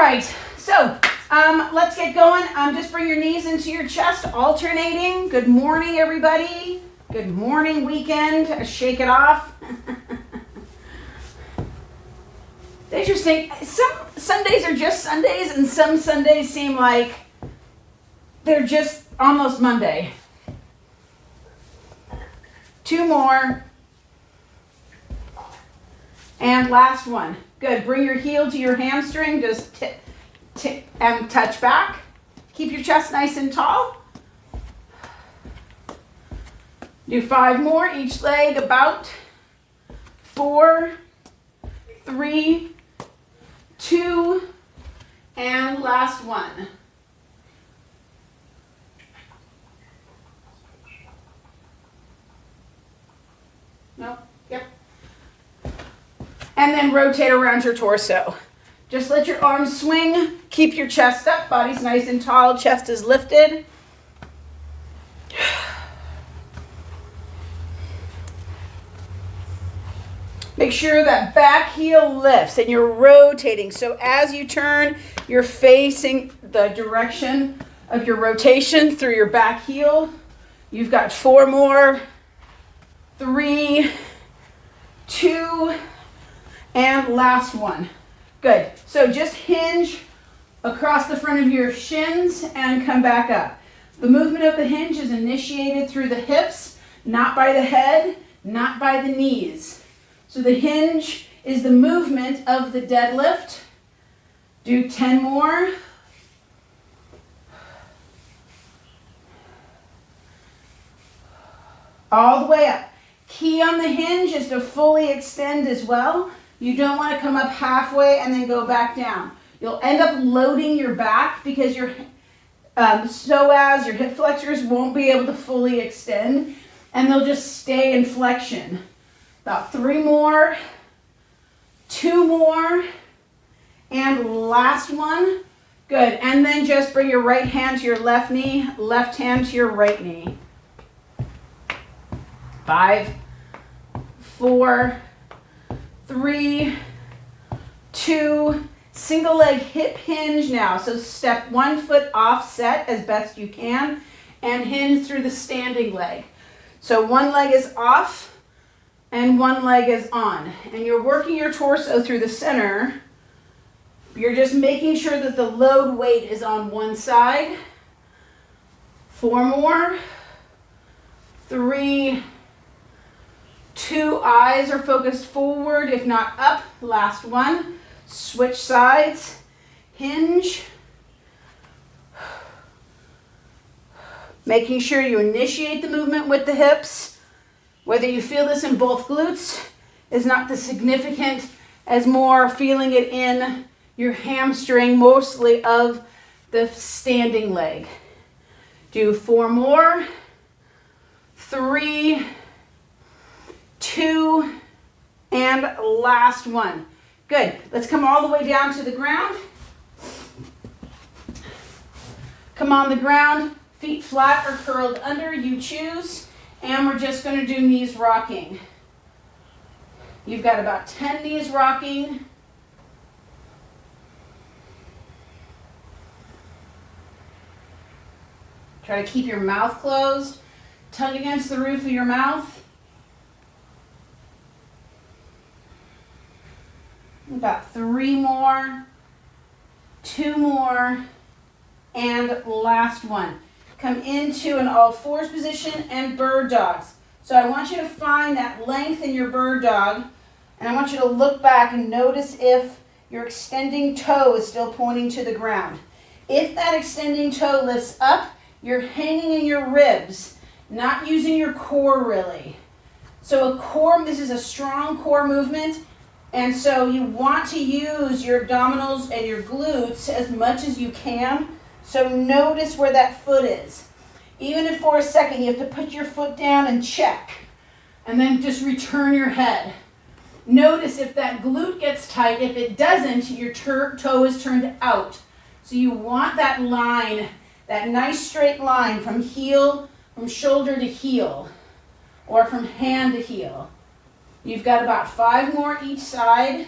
right, so let's get going. Just bring your knees into your chest, alternating. Good morning, everybody. Good morning, weekend. Shake it off. It's interesting. Some Sundays are just Sundays, and some Sundays seem like they're just almost Monday. 2 more. And last one. Good. Bring your heel to your hamstring. Just tip and touch back. Keep your chest nice and tall. Do 5 more. Each leg about 4, 3, 2, and last one. Nope. Yep. And then rotate around your torso. Just let your arms swing. Keep your chest up. Body's nice and tall. Chest is lifted. Make sure that back heel lifts and you're rotating. So as you turn, you're facing the direction of your rotation through your back heel. You've got 4 more. 3, 2, and last one. Good. So just hinge across the front of your shins and come back up. The movement of the hinge is initiated through the hips, not by the head, not by the knees. So the hinge is the movement of the deadlift. Do 10 more. All the way up. Key on the hinge is to fully extend as well. You don't want to come up halfway and then go back down. You'll end up loading your back because your psoas, your hip flexors won't be able to fully extend and they'll just stay in flexion. About 3 more, 2 more, and last one. Good. And then just bring your right hand to your left knee, left hand to your right knee. 5, 4, 3, 2, single leg hip hinge now. So step 1 foot offset as best you can and hinge through the standing leg. So 1 leg is off and 1 leg is on. And you're working your torso through the center. You're just making sure that the load weight is on one side. 4 more. 3, 2, eyes are focused forward, if not up. Last one. Switch sides. Hinge. Making sure you initiate the movement with the hips. Whether you feel this in both glutes is not as significant as more feeling it in your hamstring, mostly of the standing leg. Do 4 more. 3, 2, and last one. Good. Let's come all the way down to the ground. Come on the ground, feet flat or curled under, you choose. And we're just going to do knees rocking. You've got about 10 knees rocking. Try to keep your mouth closed, tongue against the roof of your mouth. About 3 more, 2 more, and last one. Come into an all fours position and bird dogs. So I want you to find that length in your bird dog, and I want you to look back and notice if your extending toe is still pointing to the ground. If that extending toe lifts up, you're hanging in your ribs, not using your core really. So a core, this is a strong core movement. And so you want to use your abdominals and your glutes as much as you can. So notice where that foot is. Even if for a second you have to put your foot down and check. And then just return your head. Notice if that glute gets tight. If it doesn't, your toe is turned out. So you want that line, that nice straight line from heel, from shoulder to heel. Or from hand to heel. You've got about 5 more each side.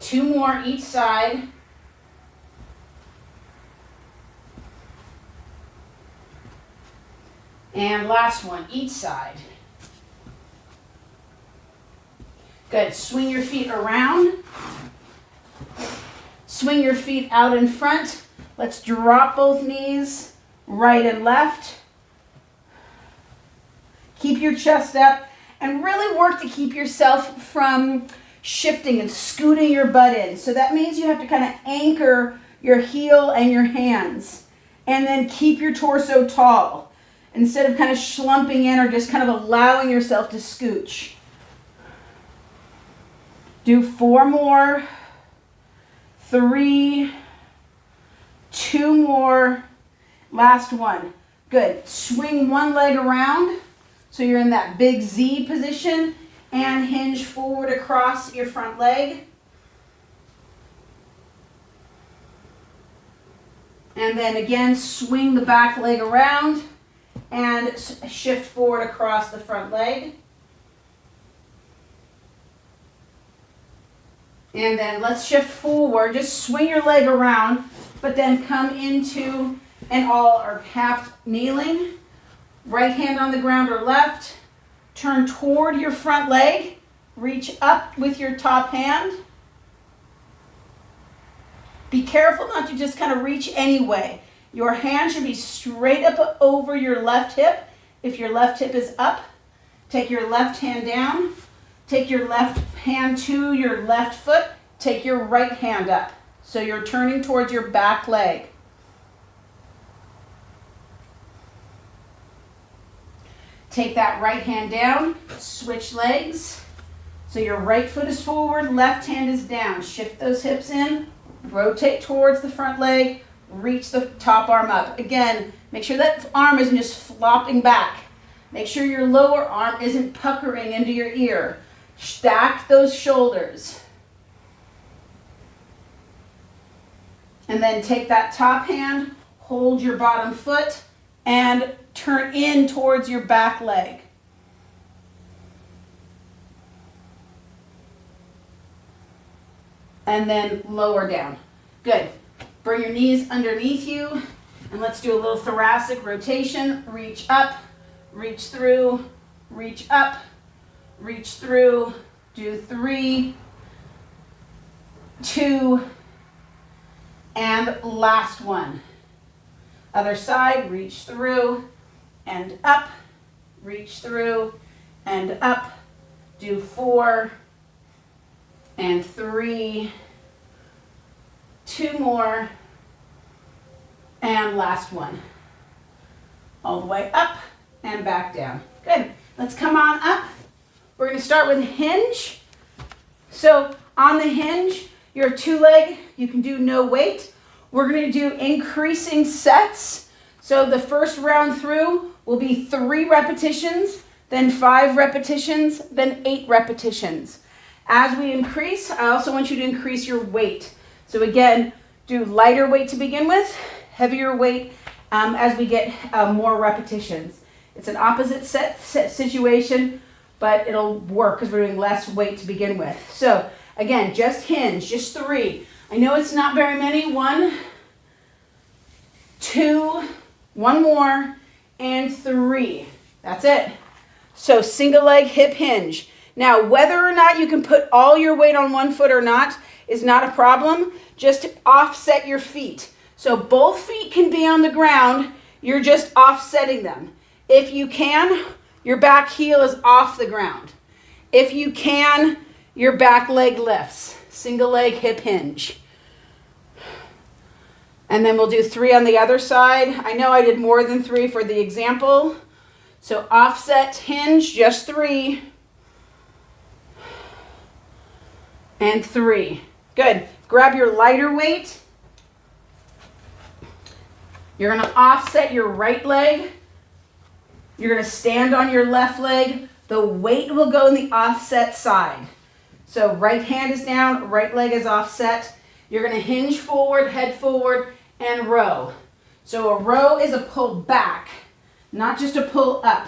2 more each side. And last one, each side. Good. Swing your feet around. Swing your feet out in front. Let's drop both knees, right and left. Keep your chest up and really work to keep yourself from shifting and scooting your butt in. So that means you have to kind of anchor your heel and your hands and then keep your torso tall instead of kind of slumping in or just kind of allowing yourself to scooch. Do 4 more, 3, 2 more, last one. Good. Swing one leg around so you're in that big Z position and hinge forward across your front leg. And then again, swing the back leg around and shift forward across the front leg. And then let's shift forward. Just swing your leg around, but then come into an all or half kneeling. Right hand on the ground or left. Turn toward your front leg. Reach up with your top hand. Be careful not to just kind of reach anyway. Your hand should be straight up over your left hip. If your left hip is up, take your left hand down. Take your left hand to your left foot. Take your right hand up. So you're turning towards your back leg. Take that right hand down. Switch legs. So your right foot is forward, left hand is down. Shift those hips in. Rotate towards the front leg. Reach the top arm up. Again, make sure that arm isn't just flopping back. Make sure your lower arm isn't puckering into your ear. Stack those shoulders. And then take that top hand, hold your bottom foot, and turn in towards your back leg. And then lower down. Good. Bring your knees underneath you, and let's do a little thoracic rotation. Reach up, reach through, reach up, reach through. Do 3, 2, and last one. Other side, reach through and up, reach through and up. Do 4 and 3, 2 more, and last one. All the way up and back down. Good. Let's come on up. We're going to start with a hinge. So on the hinge, your 2-leg, you can do no weight. We're going to do increasing sets. So the first round through will be 3 repetitions, then 5 repetitions, then 8 repetitions. As we increase, I also want you to increase your weight. So again, do lighter weight to begin with, heavier weight as we get more repetitions. It's an opposite set situation, but it'll work because we're doing less weight to begin with. So again, just hinge, just 3. I know it's not very many. 1, 2, 1 more, and 3. That's it. So single leg hip hinge. Now, whether or not you can put all your weight on one foot or not is not a problem. Just offset your feet. So both feet can be on the ground. You're just offsetting them. If you can, your back heel is off the ground. If you can, your back leg lifts. Single leg hip hinge. And then we'll do 3 on the other side. I know I did more than 3 for the example. So offset hinge, just 3. And 3. Good. Grab your lighter weight. You're going to offset your right leg. You're going to stand on your left leg. The weight will go in the offset side. So right hand is down, right leg is offset. You're going to hinge forward, head forward, and row. So a row is a pull back, not just a pull up.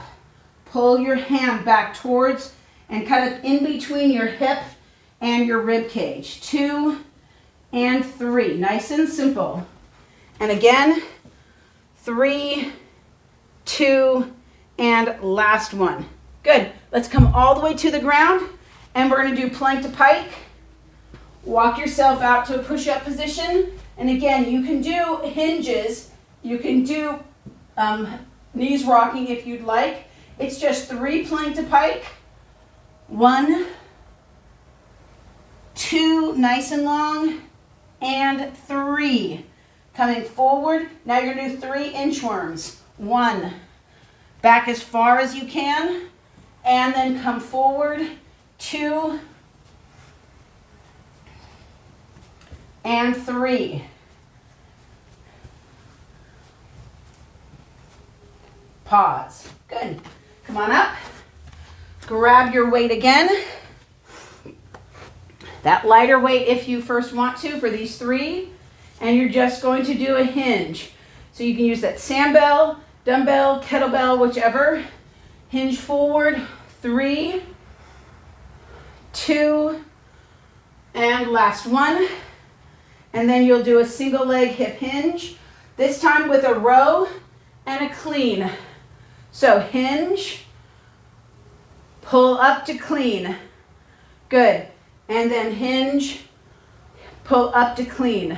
Pull your hand back towards and kind of in between your hip and your rib cage. 2 and 3. Nice and simple. And again, 3, 2, and last one. Good. Let's come all the way to the ground, and we're going to do plank to pike. Walk yourself out to a push-up position. And again, you can do hinges. You can do knees rocking if you'd like. It's just 3 plank to pike. 1, 2, nice and long, and 3. Coming forward. Now you're going to do 3 inchworms. 1, back as far as you can, and then come forward. 2, and 3. Pause. Good. Come on up. Grab your weight again. That lighter weight if you first want to for these 3. And you're just going to do a hinge. So you can use that sandbell, dumbbell, kettlebell, whichever. Hinge forward. 3, 2, and last one. And then you'll do a single leg hip hinge. This time with a row and a clean. So hinge, pull up to clean. Good. And then hinge, pull up to clean.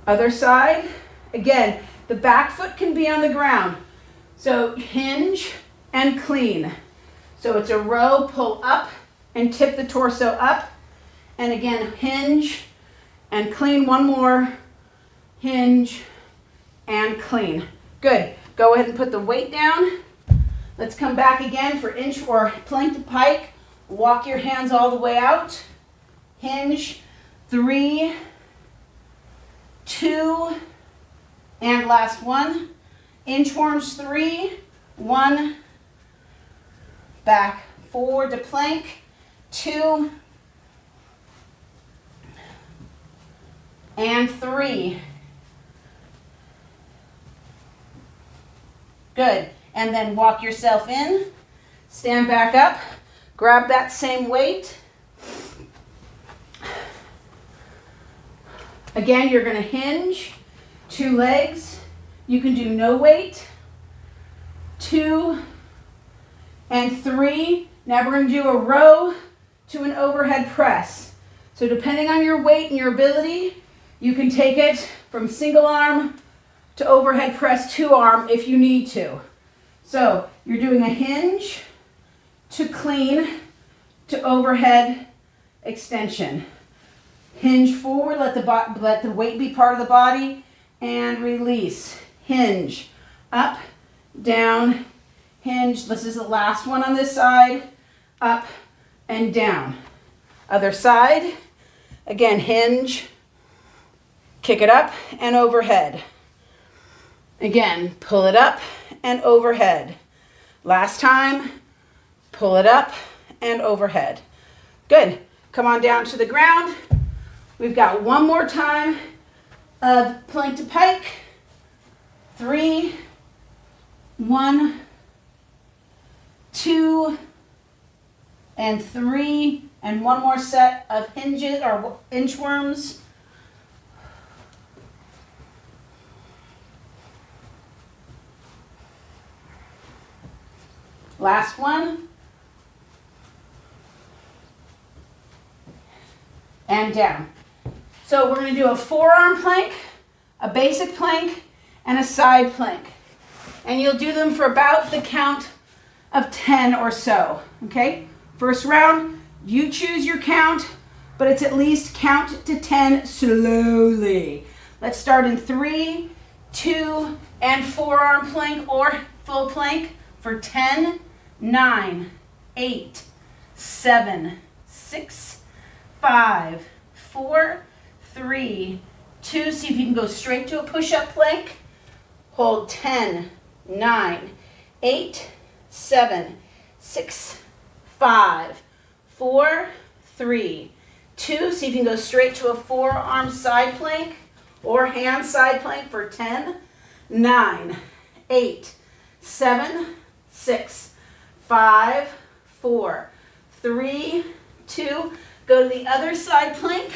Other side. Again, the back foot can be on the ground. So hinge and clean. So it's a row, pull up and tip the torso up. And again, hinge and clean. One more. Hinge and clean. Good. Go ahead and put the weight down. Let's come back again for inch or plank to pike. Walk your hands all the way out. Hinge. 3, 2, and last one. Inchworms. 3, 1, back forward to plank. 2, and 3. Good. And then walk yourself in. Stand back up. Grab that same weight. Again, you're going to hinge. 2 legs. You can do no weight. 2 and 3. Now we're going to do a row to an overhead press. So depending on your weight and your ability, you can take it from single arm to overhead press 2 arm if you need to. So you're doing a hinge to clean to overhead extension. Hinge forward, let the weight be part of the body, and release. Hinge, up, down, hinge. This is the last one on this side. Up and down. Other side. Again, hinge, kick it up and overhead. Again, pull it up and overhead. Last time, pull it up and overhead. Good. Come on down to the ground. We've got one more time of plank to pike. 3, 1, 2, and 3, and one more set of hinges or inchworms. Last one. And down. So we're going to do a forearm plank, a basic plank, and a side plank. And you'll do them for about the count of 10 or so. Okay? First round, you choose your count, but it's at least count to 10 slowly. Let's start in 3, 2, and forearm plank or full plank for 10, 9, 8, 7, 6, 5, 4, 3, 2. See if you can go straight to a push-up plank. Hold 10, 9, 8, 7, 6, 5, 4, 3, 2. See if you can go straight to a forearm side plank or hand side plank for 10, 9, 8, 7, 6, 5, 4, 3, 2. Go to the other side plank.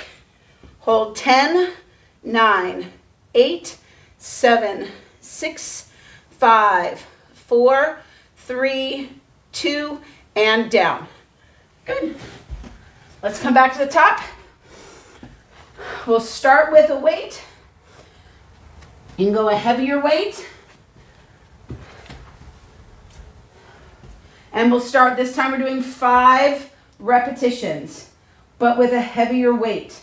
Hold 10, 9, 8, 7, 6, 5, 4, 3, 2, and down. Good. Let's come back to the top. We'll start with a weight. You can go a heavier weight. And we'll start, this time we're doing 5 repetitions, but with a heavier weight.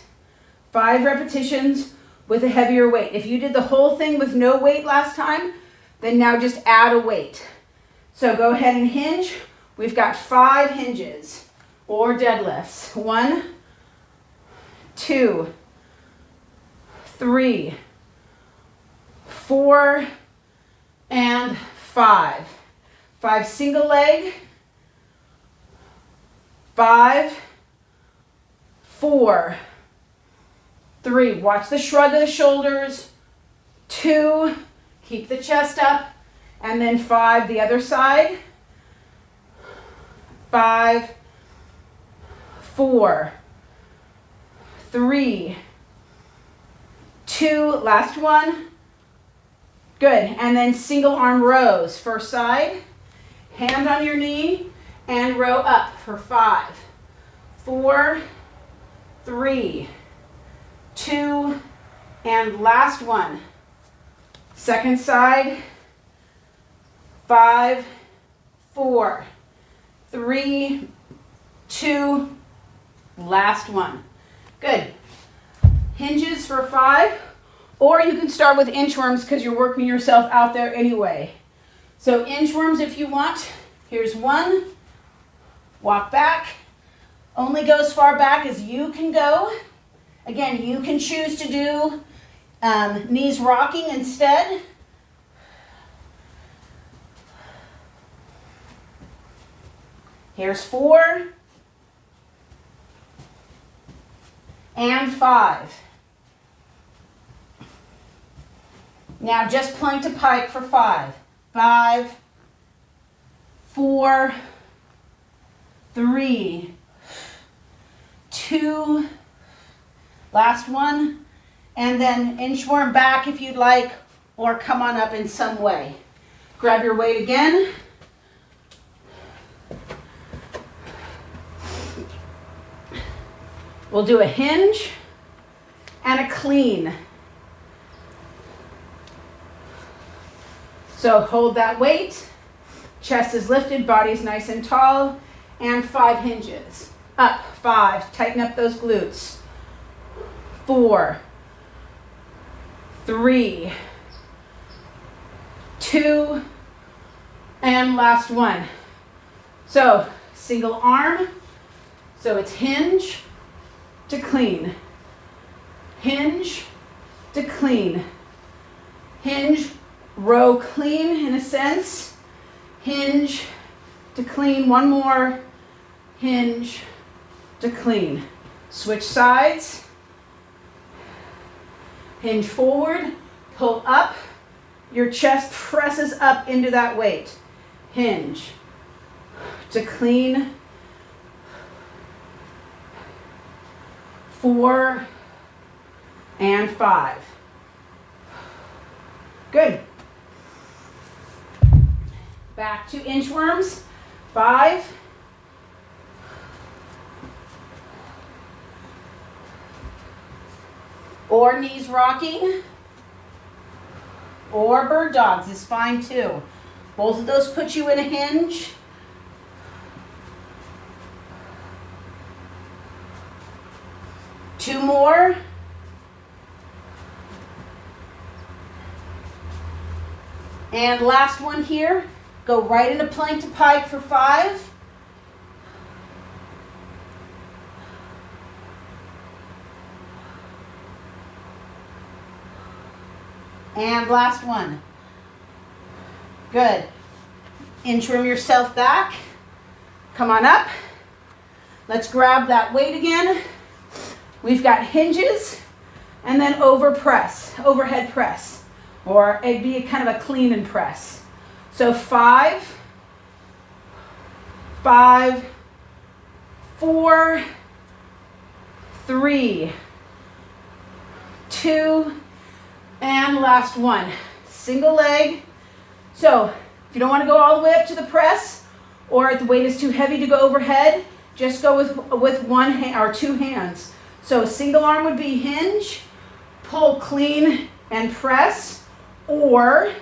5 repetitions with a heavier weight. If you did the whole thing with no weight last time, then now just add a weight. So go ahead and hinge. We've got 5 hinges or deadlifts. 1, 2, 3, 4, and 5. 5 single leg. 5, 4, 3. Watch the shrug of the shoulders. 2, keep the chest up. And then 5, the other side. 5, 4, 3, 2, last one. Good, and then single arm rows. First side, hand on your knee, and row up for 5, 4, 3, 2, and last one. Second side, 5, 4, 3, 2, last one. Good. Hinges for 5, or you can start with inchworms because you're working yourself out there anyway. So inchworms if you want. Here's 1. Walk back. Only go as far back as you can go. Again, you can choose to do knees rocking instead. Here's 4. And 5. Now just plank to pike for 5. 5, 4, 3, 2, last one, and then inchworm back if you'd like, or come on up in some way. Grab your weight again. We'll do a hinge and a clean. So hold that weight, chest is lifted, body is nice and tall, and 5 hinges. Up, 5, tighten up those glutes. 4, 3, 2, and last one. So single arm, so it's hinge to clean, hinge to clean, hinge, row clean in a sense, hinge to clean, one more, hinge to clean. Switch sides, hinge forward, pull up, your chest presses up into that weight, hinge to clean, 4 and 5. Good. Back to inchworms. 5. Or knees rocking. Or bird dogs is fine too. Both of those put you in a hinge. Two more. And last one here. Go right into plank to pike for 5. And last one. Good. Inchworm yourself back. Come on up. Let's grab that weight again. We've got hinges and then overhead press, or it'd be kind of a clean and press. So 5, 5, 4, 3, 2, and last one. Single leg. So if you don't want to go all the way up to the press, or if the weight is too heavy to go overhead, just go with one hand or two hands. So a single arm would be hinge, pull clean and press, or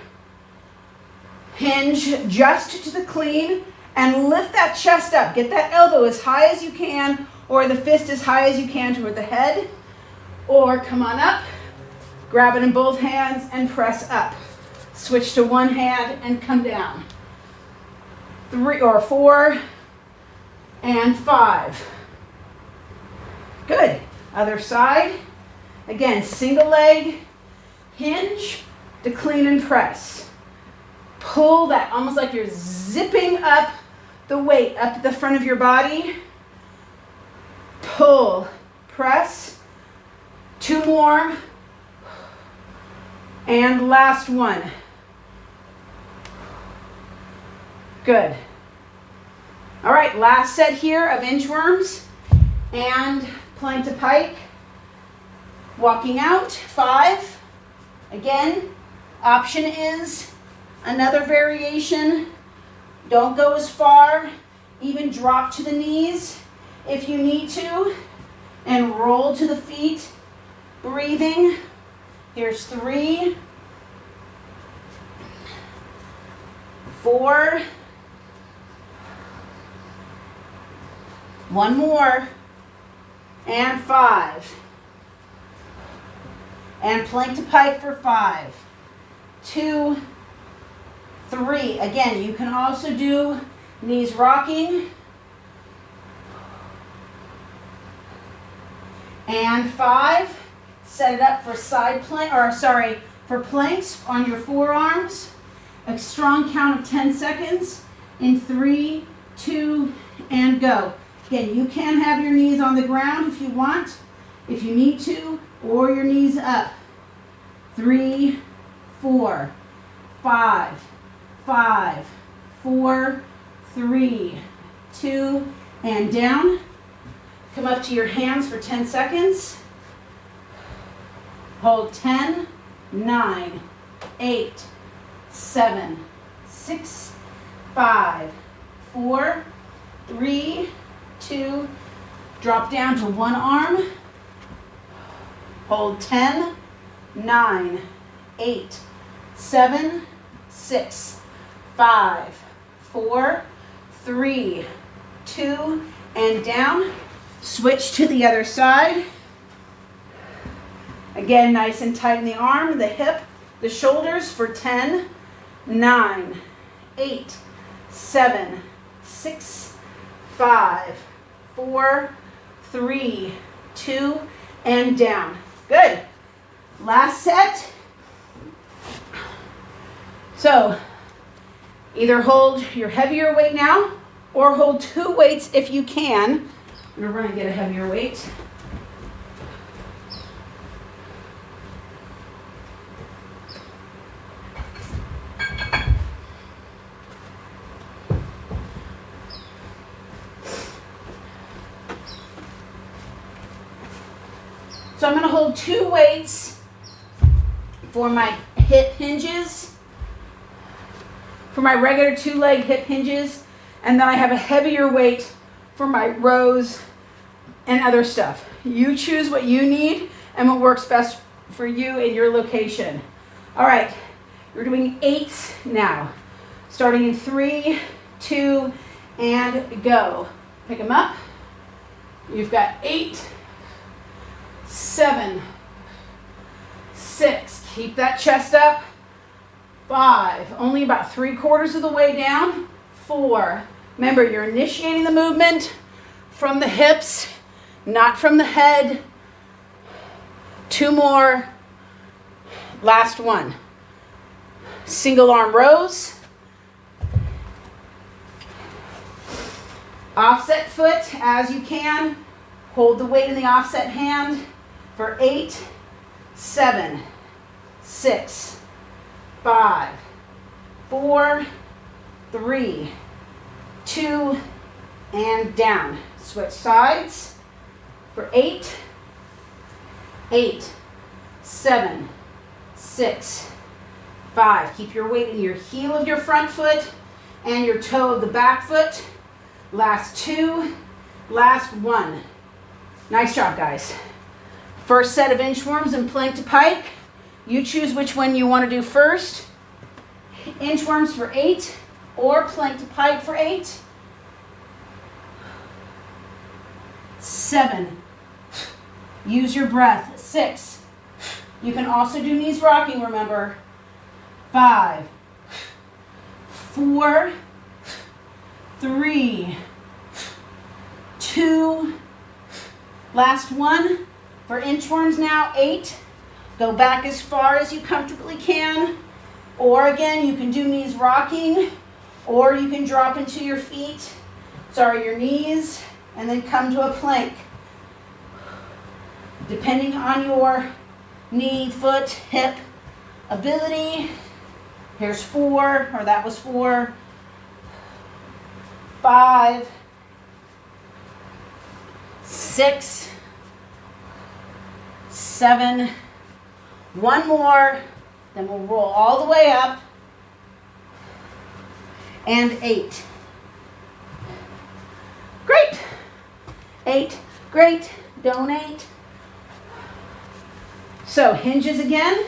hinge just to the clean and lift that chest up. Get that elbow as high as you can, or the fist as high as you can toward the head, or come on up, grab it in both hands and press up. Switch to one hand and come down. 3 or 4 and 5. Good. Other side. Again, single leg, hinge to clean and press. Pull that almost like you're zipping up the weight up the front of your body. Pull, press. 2 more. And last one. Good. All right, last set here of inchworms and plank to pike. Walking out, 5. Again, option is another variation. Don't go as far. Even drop to the knees if you need to. And roll to the feet. Breathing. Here's 3, 4. One more. And 5. And plank to pike for 5. 2, 3. Again, you can also do knees rocking. And 5. Set it up for side plank, for planks on your forearms. A strong count of 10 seconds in 3, 2, and go. Again, you can have your knees on the ground if you want, if you need to, or your knees up. 3, 4, 5, 5, 4, 3, 2, and down. Come up to your hands for 10 seconds. Hold 10, 9, 8, 7, 6, 5, 4, 3, 2, drop down to one arm. Hold 10, 9, 8, 7, 6, 5, 4, 3, 2, and down. Switch to the other side. Again, nice and tight in the arm, the hip, the shoulders for 10, 9, 8, 7, 6, 5, 4, 3, 2, and down. Good. Last set. So, either hold your heavier weight now, or hold 2 weights if you can. I'm going to run and get a heavier weight. So I'm going to hold 2 weights for my hip hinges, for my regular 2-leg hip hinges, and then I have a heavier weight for my rows and other stuff. You choose what you need and what works best for you in your location. All right, we're doing 8s now. Starting in 3, 2, and go. Pick them up. You've got 8, 7, 6, keep that chest up. 5, only about 3/4 of the way down. 4, remember you're initiating the movement from the hips, not from the head. 2 more. Last one. Single arm rows. Offset foot as you can. Hold the weight in the offset hand for 8, 7, 6, 5, 4, 3, 2, and down. Switch sides for 8, 8, 7, 6, 5. Keep your weight in your heel of your front foot and your toe of the back foot. Last 2, last 1. Nice job, guys. First set of inchworms and plank to pike. You choose which one you want to do first. Inchworms for 8 or plank to pike for 8. 7. Use your breath. 6. You can also do knees rocking, remember. 5, 4, 3, 2, last 1. For inchworms now, 8. Go back as far as you comfortably can. Or again, you can do knees rocking, or you can drop into your your knees, and then come to a plank. Depending on your knee, foot, hip ability. Here's 4, or that was 4. 5, 6, 7. 1 more. Then we'll roll all the way up. And 8. Great. 8. Great. Donate. So hinges again.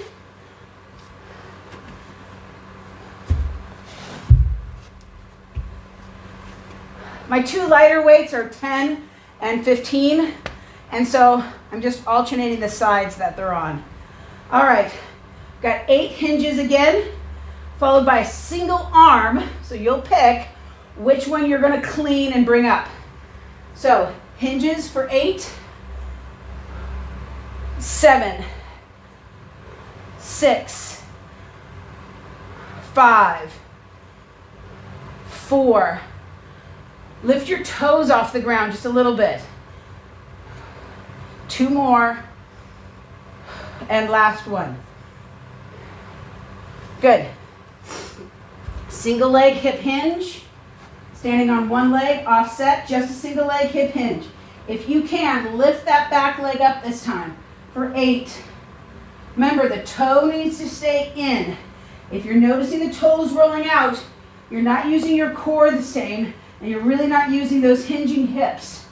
My 2 lighter weights are 10 and 15. And so I'm just alternating the sides that they're on. All right. Got 8 hinges again, followed by a single arm. So you'll pick which one you're going to clean and bring up. So hinges for 8, 7, 6, 5, 4. Lift your toes off the ground just a little bit. 2 more. And last one. Good. Single leg hip hinge. Standing on one leg, offset, just a single leg hip hinge. If you can, lift that back leg up this time for 8. Remember, the toe needs to stay in. If you're noticing the toes rolling out, you're not using your core the same, and you're really not using those hinging hips.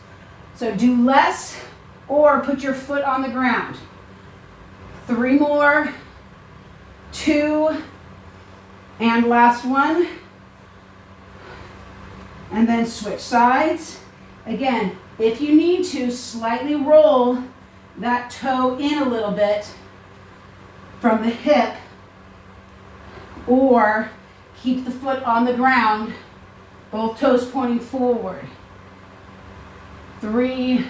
So do less or put your foot on the ground. 3 more, 2, and last one. And then switch sides. Again, if you need to, slightly roll that toe in a little bit from the hip, or keep the foot on the ground, both toes pointing forward. 3,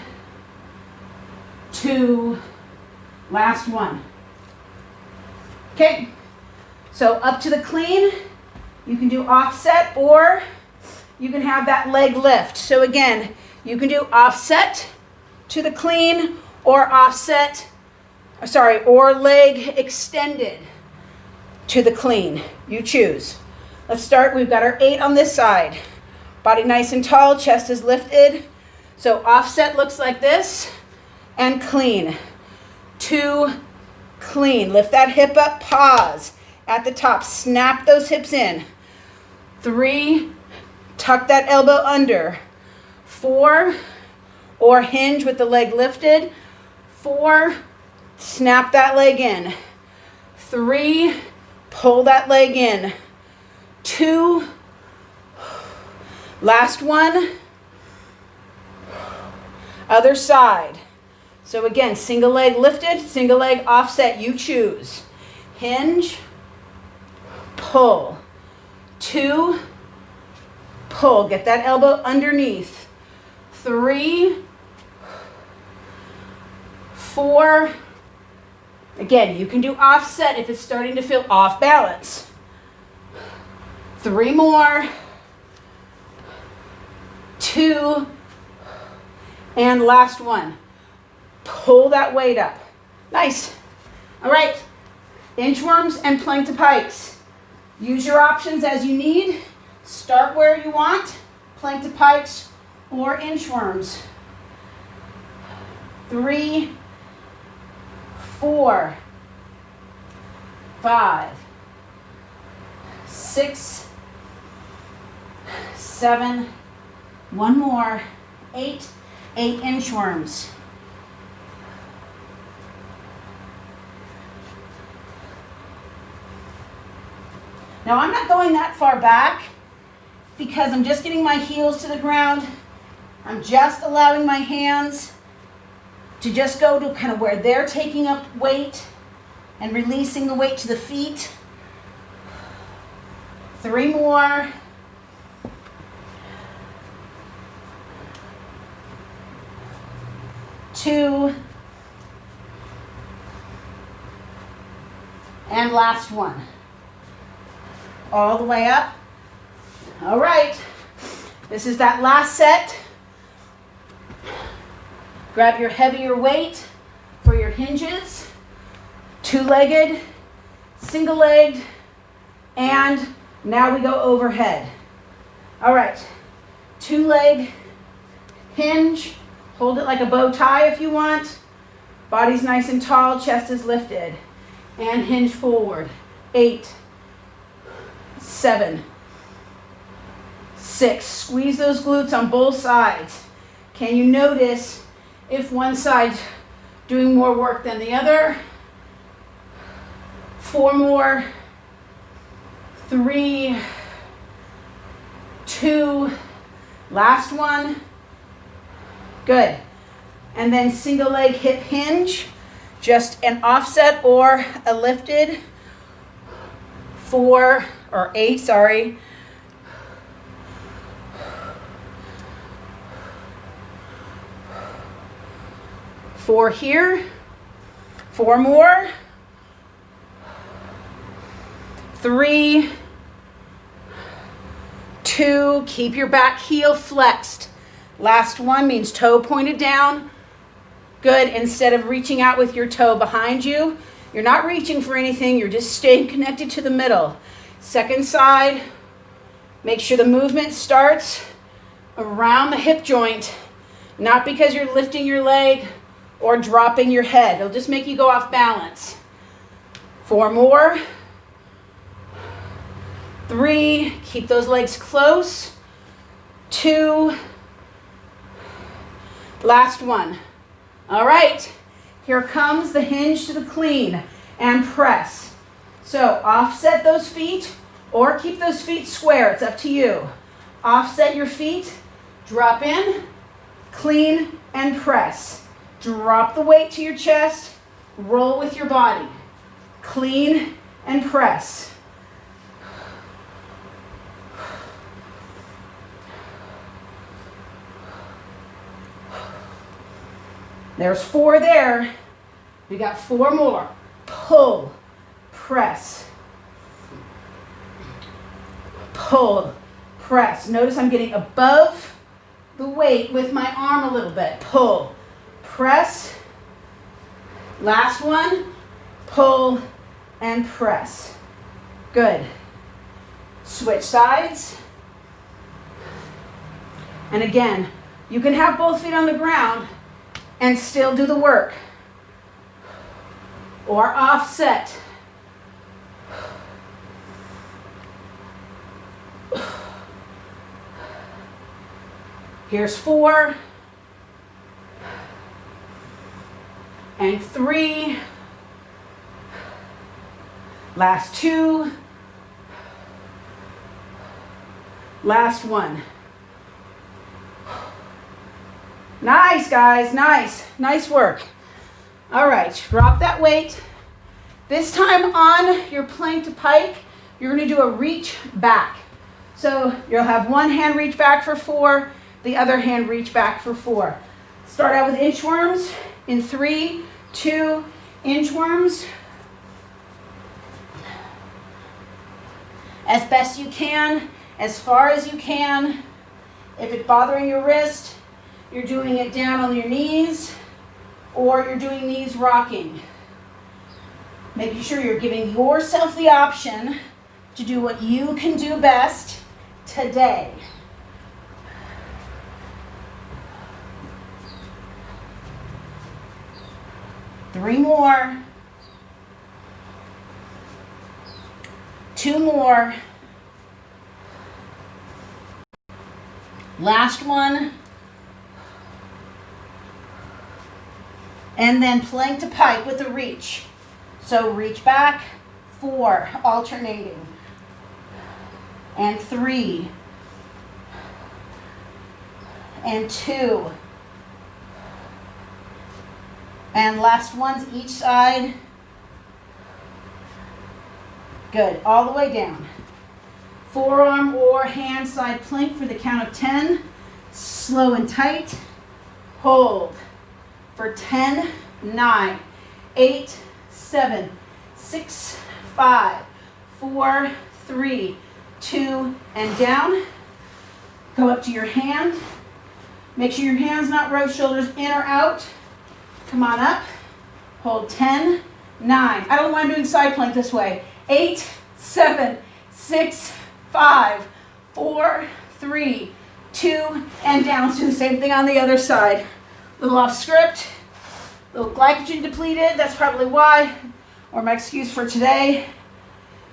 2, last one. Okay, so up to the clean. You can do offset, or you can have that leg lift. So again, you can do offset to the clean, or or leg extended to the clean. You choose. Let's start. We've got our 8 on this side. Body nice and tall, chest is lifted. So offset looks like this, and clean. 2, clean. Lift that hip up, pause. At the top, snap those hips in. 3, tuck that elbow under. 4, or hinge with the leg lifted. 4, snap that leg in. 3, pull that leg in. 2, last one. Other side. So again, single leg lifted, single leg offset, you choose. Hinge, pull. 2, pull. Get that elbow underneath. 3, 4. Again, you can do offset if it's starting to feel off balance. 3 more. 2. And last one. Pull that weight up. Nice. All right. Inchworms and plank to pikes. Use your options as you need. Start where you want. Plank to pikes or inchworms. 3, 4, 5, 6, 7, one more, 8 inchworms. Now I'm not going that far back because I'm just getting my heels to the ground. I'm just allowing my hands to just go to kind of where they're taking up weight and releasing the weight to the feet. 3 more. 2. And last one. All the way up. All right. This is that last set. Grab your heavier weight for your hinges. 2-legged, single-legged, and now we go overhead. All right. 2-leg hinge. Hold it like a bow tie if you want. Body's nice and tall, chest is lifted. And hinge forward. 8, 7, 6. Squeeze those glutes on both sides. Can you notice if one side's doing more work than the other? 4 more. 3, 2. Last one. Good. And then single leg hip hinge. Just an offset or a lifted. 4 or 8, sorry. 4 here. 4 more. 3, 2. Keep your back heel flexed. Last one means toe pointed down. Good. Instead of reaching out with your toe behind you, you're not reaching for anything. You're just staying connected to the middle. Second side. Make sure the movement starts around the hip joint, not because you're lifting your leg or dropping your head. It'll just make you go off balance. 4 more. 3. Keep those legs close. 2. Last one. All right, here comes the hinge to the clean and press. So offset those feet or keep those feet square. It's up to you. Offset your feet, drop in, clean and press. Drop the weight to your chest, roll with your body. Clean and press. There's 4 there. We got 4 more. Pull, press. Pull, press. Notice I'm getting above the weight with my arm a little bit. Pull, press. Last one. Pull and press. Good. Switch sides. And again, you can have both feet on the ground and still do the work. Or offset. Here's 4. And 3. Last 2. Last one. Nice, guys, nice. Nice work. All right, drop that weight. This time on your plank to pike, you're gonna do a reach back. So you'll have one hand reach back for 4, the other hand reach back for 4. Start out with inchworms in 3, 2, inchworms. As best you can, as far as you can. If it's bothering your wrist, you're doing it down on your knees, or you're doing knees rocking. Making sure you're giving yourself the option to do what you can do best today. 3 more. 2 more. Last one. And then plank to pike with a reach. So reach back, 4, alternating. And 3. And 2. And last ones each side. Good, all the way down. Forearm or hand side plank for the count of 10. Slow and tight. Hold for 10, 9, 8, 7, 6, 5, 4, 3, 2, and down. Go up to your hand. Make sure your hand's not row, shoulders in or out. Come on up. Hold 10, 9. I don't know why I'm doing side plank this way. 8, 7, 6, 5, 4, 3, 2, and down. Let's do the same thing on the other side. Little off script, little glycogen depleted. That's probably why, or my excuse for today.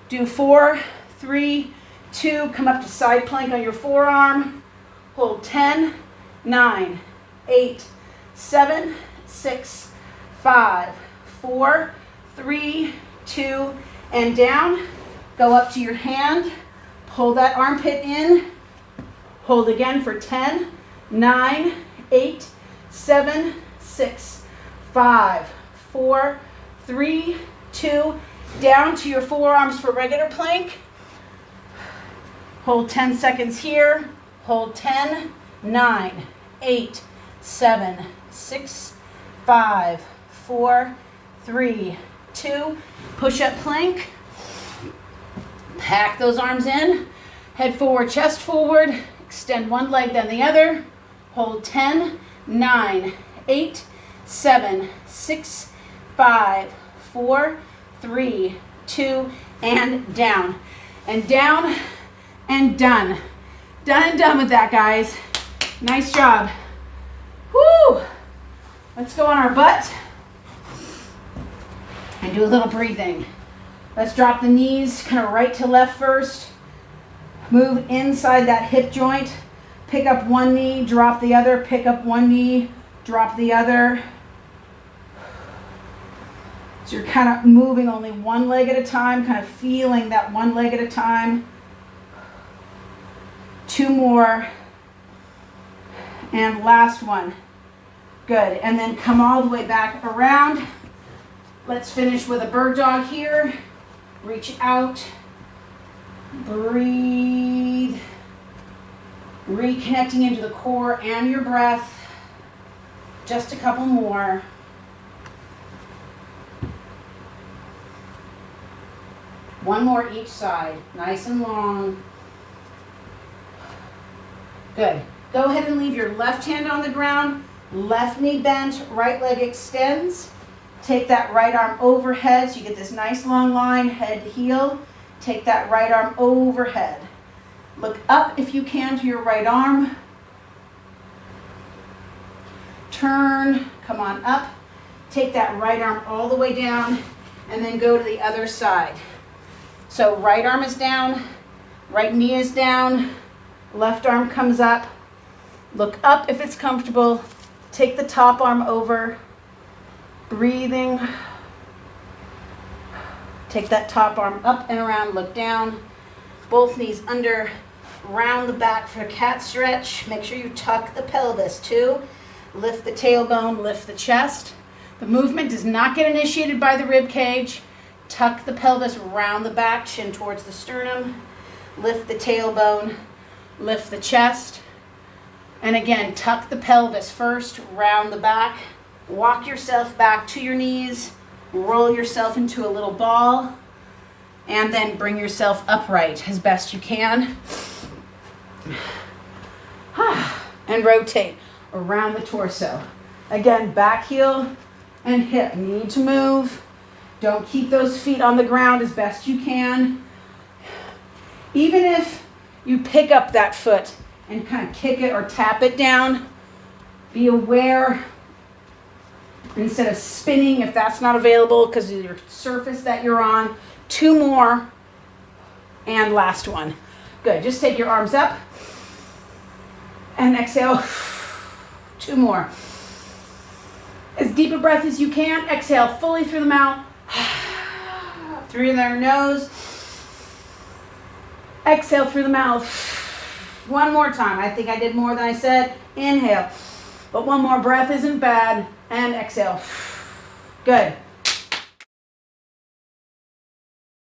Do 4, 3, 2. Come up to side plank on your forearm. Hold 10, 9, 8, 7, 6, 5, 4, 3, 2, and down. Go up to your hand. Pull that armpit in. Hold again for 10, 9, 8, 7, 6, 5, 4, 3, 2, down to your forearms for regular plank. Hold 10 seconds here. Hold 10, 9, 8, 7, 6, 5, 4, 3, 2. Push up plank. Pack those arms in. Head forward, chest forward. Extend one leg, then the other. Hold 10, 9, 8, 7, 6, 5, 4, 3, 2, and down. And down and done. Done and done with that, guys. Nice job. Woo! Let's go on our butt and do a little breathing. Let's drop the knees kind of right to left first. Move inside that hip joint. Pick up one knee, drop the other. Pick up one knee, drop the other. So you're kind of moving only one leg at a time, kind of feeling that one leg at a time. 2 more. And last one. Good. And then come all the way back around. Let's finish with a bird dog here. Reach out. Breathe. Reconnecting into the core and your breath. Just a couple more. One more each side. Nice and long. Good. Go ahead and leave your left hand on the ground. Left knee bent. Right leg extends. Take that right arm overhead so you get this nice long line, head to heel. Take that right arm overhead. Look up if you can to your right arm. Turn, come on up. Take that right arm all the way down and then go to the other side. So right arm is down, right knee is down, left arm comes up. Look up if it's comfortable. Take the top arm over. Breathing. Take that top arm up and around, look down. Both knees under, round the back for a cat stretch. Make sure you tuck the pelvis too. Lift the tailbone, lift the chest. The movement does not get initiated by the rib cage. Tuck the pelvis, round the back, chin towards the sternum. Lift the tailbone, lift the chest. And again, tuck the pelvis first, round the back. Walk yourself back to your knees. Roll yourself into a little ball. And then bring yourself upright as best you can. And rotate around the torso. Again, back heel and hip need to move. Don't keep those feet on the ground as best you can. Even if you pick up that foot and kind of kick it or tap it down, be aware instead of spinning if that's not available because of your surface that you're on. 2 more, and last one. Good, just take your arms up and exhale. 2 more. As deep a breath as you can, exhale fully through the mouth, through their nose, exhale through the mouth. One more time. I think I did more than I said. Inhale, but one more breath isn't bad, and exhale. Good.